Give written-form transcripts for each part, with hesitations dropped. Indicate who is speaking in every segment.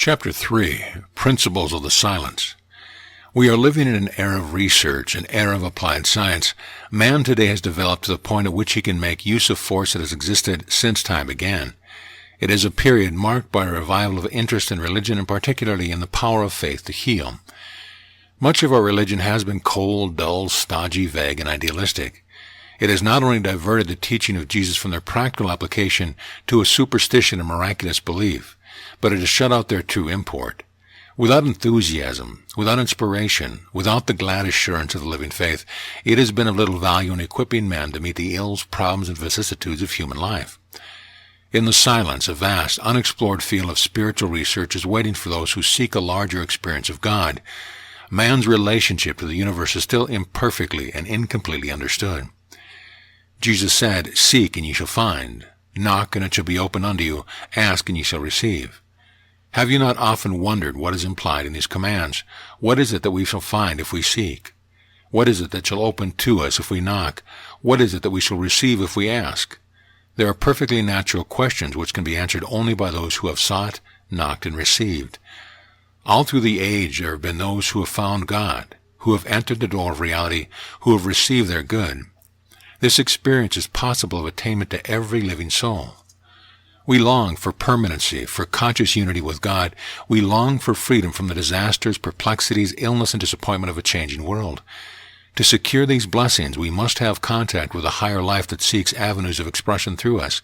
Speaker 1: Chapter 3, Principles of the Silence. We are living in an era of research, an era of applied science. Man today has developed to the point at which he can make use of force that has existed since time began. It is a period marked by a revival of interest in religion and particularly in the power of faith to heal. Much of our religion has been cold, dull, stodgy, vague, and idealistic. It has not only diverted the teaching of Jesus from their practical application to a superstition and miraculous belief, but it has shut out their true import. Without enthusiasm, without inspiration, without the glad assurance of the living faith, it has been of little value in equipping men to meet the ills, problems, and vicissitudes of human life. In the silence, a vast, unexplored field of spiritual research is waiting for those who seek a larger experience of God. Man's relationship to the universe is still imperfectly and incompletely understood. Jesus said, "Seek, and ye shall find. Knock, and it shall be opened unto you. Ask, and ye shall receive." Have you not often wondered what is implied in these commands? What is it that we shall find if we seek? What is it that shall open to us if we knock? What is it that we shall receive if we ask? There are perfectly natural questions which can be answered only by those who have sought, knocked, and received. All through the age there have been those who have found God, who have entered the door of reality, who have received their good. This experience is possible of attainment to every living soul. We long for permanency, for conscious unity with God. We long for freedom from the disasters, perplexities, illness, and disappointment of a changing world. To secure these blessings, we must have contact with a higher life that seeks avenues of expression through us.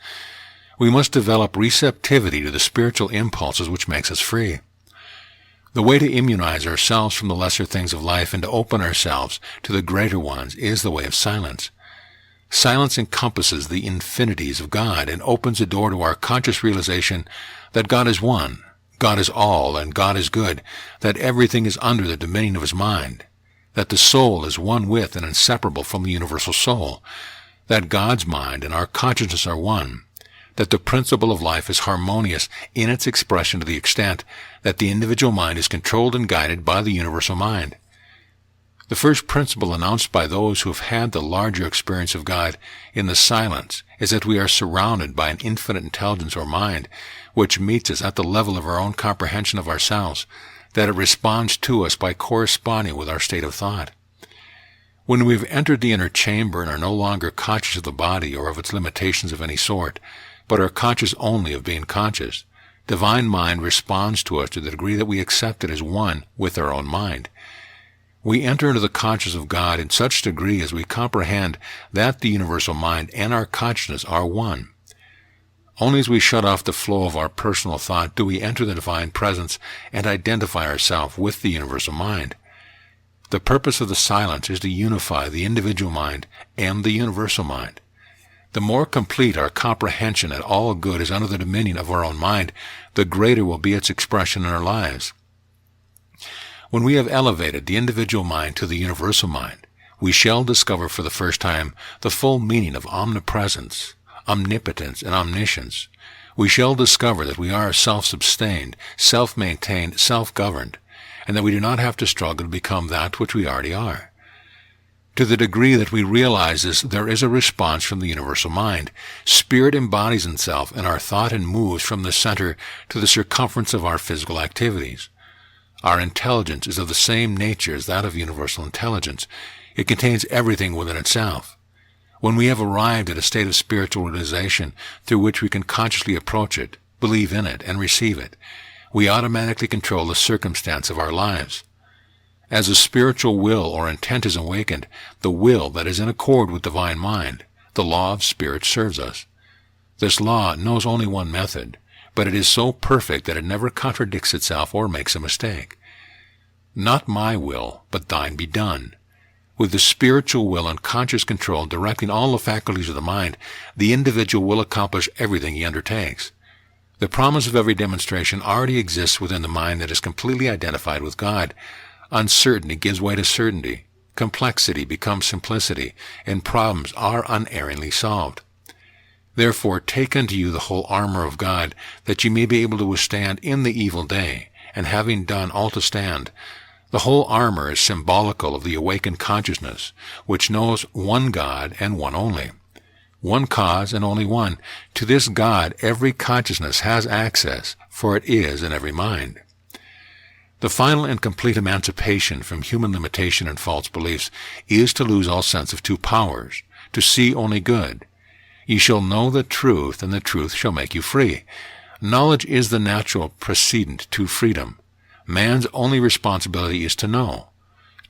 Speaker 1: We must develop receptivity to the spiritual impulses which makes us free. The way to immunize ourselves from the lesser things of life and to open ourselves to the greater ones is the way of silence. Silence encompasses the infinities of God and opens the door to our conscious realization that God is one, God is all, and God is good, that everything is under the dominion of His mind, that the soul is one with and inseparable from the universal soul, that God's mind and our consciousness are one, that the principle of life is harmonious in its expression to the extent that the individual mind is controlled and guided by the universal mind. The first principle announced by those who have had the larger experience of God in the silence is that we are surrounded by an infinite intelligence or mind, which meets us at the level of our own comprehension of ourselves, that it responds to us by corresponding with our state of thought. When we have entered the inner chamber and are no longer conscious of the body or of its limitations of any sort, but are conscious only of being conscious, divine mind responds to us to the degree that we accept it as one with our own mind. We enter into the consciousness of God in such degree as we comprehend that the universal mind and our consciousness are one. Only as we shut off the flow of our personal thought do we enter the divine presence and identify ourselves with the universal mind. The purpose of the silence is to unify the individual mind and the universal mind. The more complete our comprehension that all good is under the dominion of our own mind, the greater will be its expression in our lives. When we have elevated the individual mind to the universal mind, we shall discover for the first time the full meaning of omnipresence, omnipotence, and omniscience. We shall discover that we are self-sustained, self-maintained, self-governed, and that we do not have to struggle to become that which we already are. To the degree that we realize this, there is a response from the universal mind. Spirit embodies itself in our thought and moves from the center to the circumference of our physical activities. Our intelligence is of the same nature as that of universal intelligence. It contains everything within itself. When we have arrived at a state of spiritual realization through which we can consciously approach it, believe in it, and receive it, we automatically control the circumstance of our lives. As a spiritual will or intent is awakened, the will that is in accord with divine mind, the law of spirit serves us. This law knows only one method, but it is so perfect that it never contradicts itself or makes a mistake. Not my will, but thine be done. With the spiritual will and conscious control directing all the faculties of the mind, the individual will accomplish everything he undertakes. The promise of every demonstration already exists within the mind that is completely identified with God. Uncertainty gives way to certainty. Complexity becomes simplicity, and problems are unerringly solved. Therefore take unto you the whole armor of God, that ye may be able to withstand in the evil day, and having done all to stand. The whole armor is symbolical of the awakened consciousness, which knows one God and one only. One cause and only one. To this God every consciousness has access, for it is in every mind. The final and complete emancipation from human limitation and false beliefs is to lose all sense of two powers, to see only good. Ye shall know the truth, and the truth shall make you free. Knowledge is the natural precedent to freedom. Man's only responsibility is to know.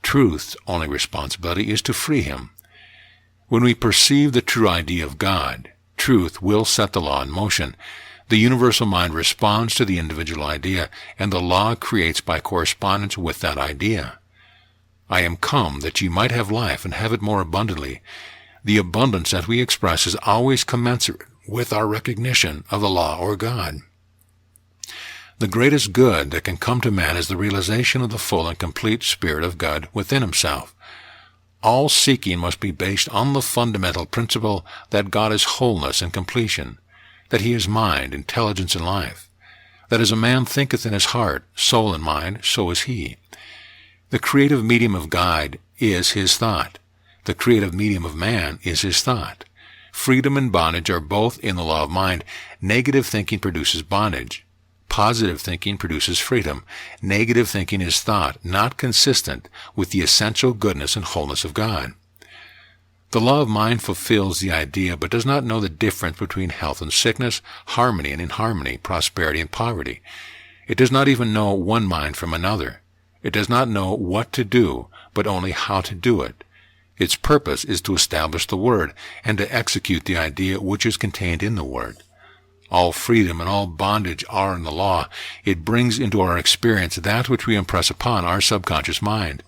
Speaker 1: Truth's only responsibility is to free him. When we perceive the true idea of God, truth will set the law in motion. The universal mind responds to the individual idea, and the law creates by correspondence with that idea. I am come that ye might have life and have it more abundantly. The abundance that we express is always commensurate with our recognition of the law or God. The greatest good that can come to man is the realization of the full and complete Spirit of God within himself. All seeking must be based on the fundamental principle that God is wholeness and completion, that he is mind, intelligence, and life, that as a man thinketh in his heart, soul, and mind, so is he. The creative medium of God is his thought. The creative medium of man is his thought. Freedom and bondage are both in the law of mind. Negative thinking produces bondage. Positive thinking produces freedom. Negative thinking is thought not consistent with the essential goodness and wholeness of God. The law of mind fulfills the idea, but does not know the difference between health and sickness, harmony and inharmony, prosperity and poverty. It does not even know one mind from another. It does not know what to do, but only how to do it. Its purpose is to establish the Word, and to execute the idea which is contained in the Word. All freedom and all bondage are in the law. It brings into our experience that which we impress upon our subconscious mind.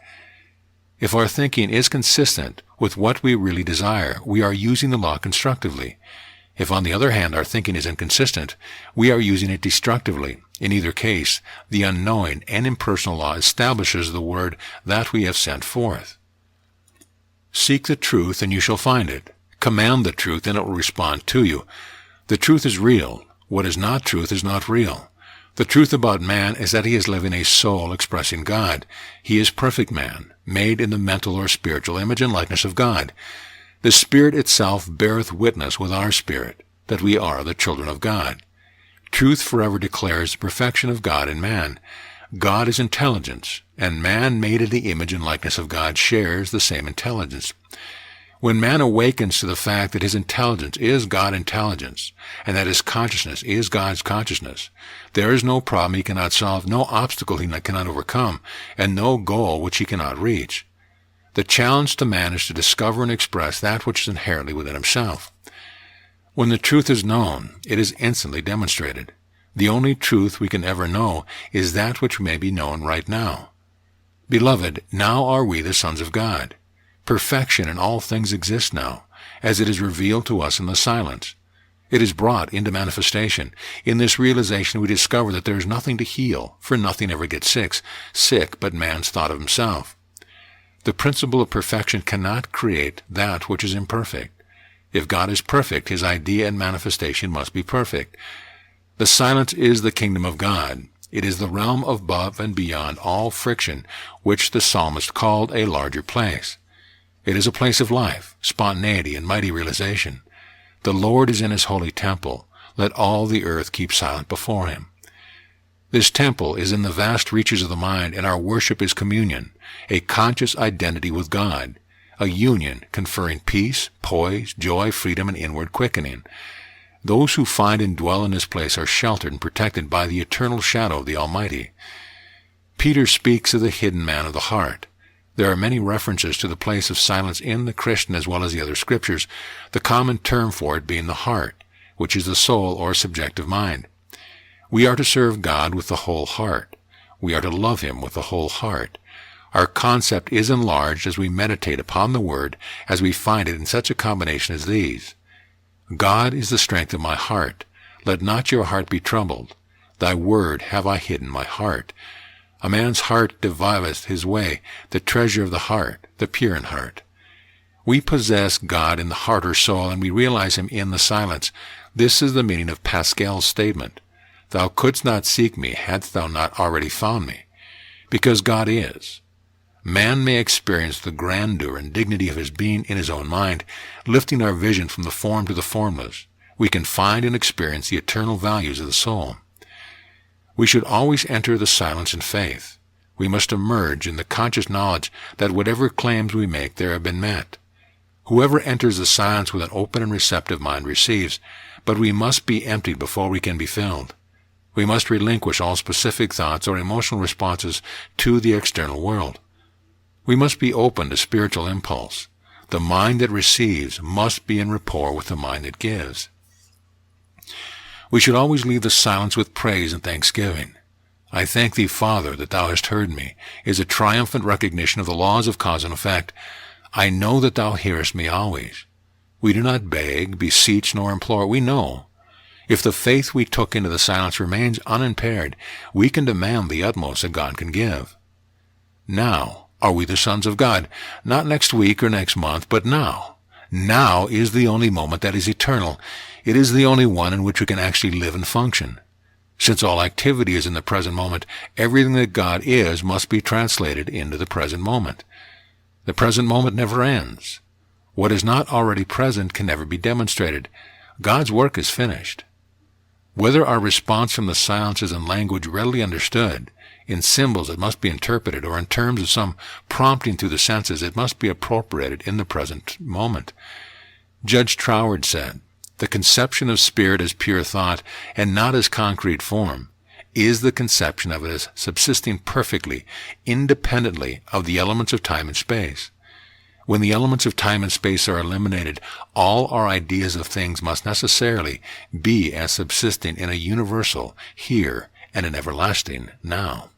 Speaker 1: If our thinking is consistent with what we really desire, we are using the law constructively. If, on the other hand, our thinking is inconsistent, we are using it destructively. In either case, the unknowing and impersonal law establishes the word that we have sent forth. Seek the truth, and you shall find it. Command the truth, and it will respond to you. The truth is real. What is not truth is not real. The truth about man is that he is living a soul expressing God. He is perfect man, made in the mental or spiritual image and likeness of God. The Spirit itself beareth witness with our spirit that we are the children of God. Truth forever declares the perfection of God in man. God is intelligence, and man made in the image and likeness of God shares the same intelligence. When man awakens to the fact that his intelligence is God intelligence, and that his consciousness is God's consciousness, there is no problem he cannot solve, no obstacle he cannot overcome, and no goal which he cannot reach. The challenge to man is to discover and express that which is inherently within himself. When the truth is known, it is instantly demonstrated. The only truth we can ever know is that which may be known right now. Beloved, now are we the sons of God. Perfection in all things exists now, as it is revealed to us in the silence. It is brought into manifestation. In this realization we discover that there is nothing to heal, for nothing ever gets sick but man's thought of himself. The principle of perfection cannot create that which is imperfect. If God is perfect, his idea and manifestation must be perfect. The silence is the kingdom of God. It is the realm above and beyond all friction, which the psalmist called a larger place. It is a place of life, spontaneity, and mighty realization. The Lord is in his holy temple. Let all the earth keep silent before him. This temple is in the vast reaches of the mind, and our worship is communion, a conscious identity with God, a union conferring peace, poise, joy, freedom, and inward quickening. Those who find and dwell in this place are sheltered and protected by the eternal shadow of the Almighty. Peter speaks of the hidden man of the heart. There are many references to the place of silence in the Christian as well as the other scriptures, the common term for it being the heart, which is the soul or subjective mind. We are to serve God with the whole heart. We are to love him with the whole heart. Our concept is enlarged as we meditate upon the Word, as we find it in such a combination as these. God is the strength of my heart. Let not your heart be troubled. Thy word have I hid in my heart. A man's heart deviseth his way, the treasure of the heart, the pure in heart. We possess God in the heart or soul, and we realize him in the silence. This is the meaning of Pascal's statement. Thou couldst not seek me, hadst thou not already found me. Because God is. Man may experience the grandeur and dignity of his being in his own mind, lifting our vision from the form to the formless. We can find and experience the eternal values of the soul. We should always enter the silence in faith. We must emerge in the conscious knowledge that whatever claims we make there have been met. Whoever enters the silence with an open and receptive mind receives, but we must be emptied before we can be filled. We must relinquish all specific thoughts or emotional responses to the external world. We must be open to spiritual impulse. The mind that receives must be in rapport with the mind that gives. We should always leave the silence with praise and thanksgiving. I thank thee, Father, that thou hast heard me, is a triumphant recognition of the laws of cause and effect. I know that thou hearest me always. We do not beg, beseech, nor implore. We know. If the faith we took into the silence remains unimpaired, we can demand the utmost that God can give. Now are we the sons of God, not next week or next month, but now. Now is the only moment that is eternal. It is the only one in which we can actually live and function. Since all activity is in the present moment, everything that God is must be translated into the present moment. The present moment never ends. What is not already present can never be demonstrated. God's work is finished. Whether our response from the silence is in language readily understood, in symbols that must be interpreted, or in terms of some prompting through the senses, it must be appropriated in the present moment. Judge Troward said, "The conception of spirit as pure thought, and not as concrete form, is the conception of it as subsisting perfectly, independently of the elements of time and space. When the elements of time and space are eliminated, all our ideas of things must necessarily be as subsisting in a universal here and an everlasting now."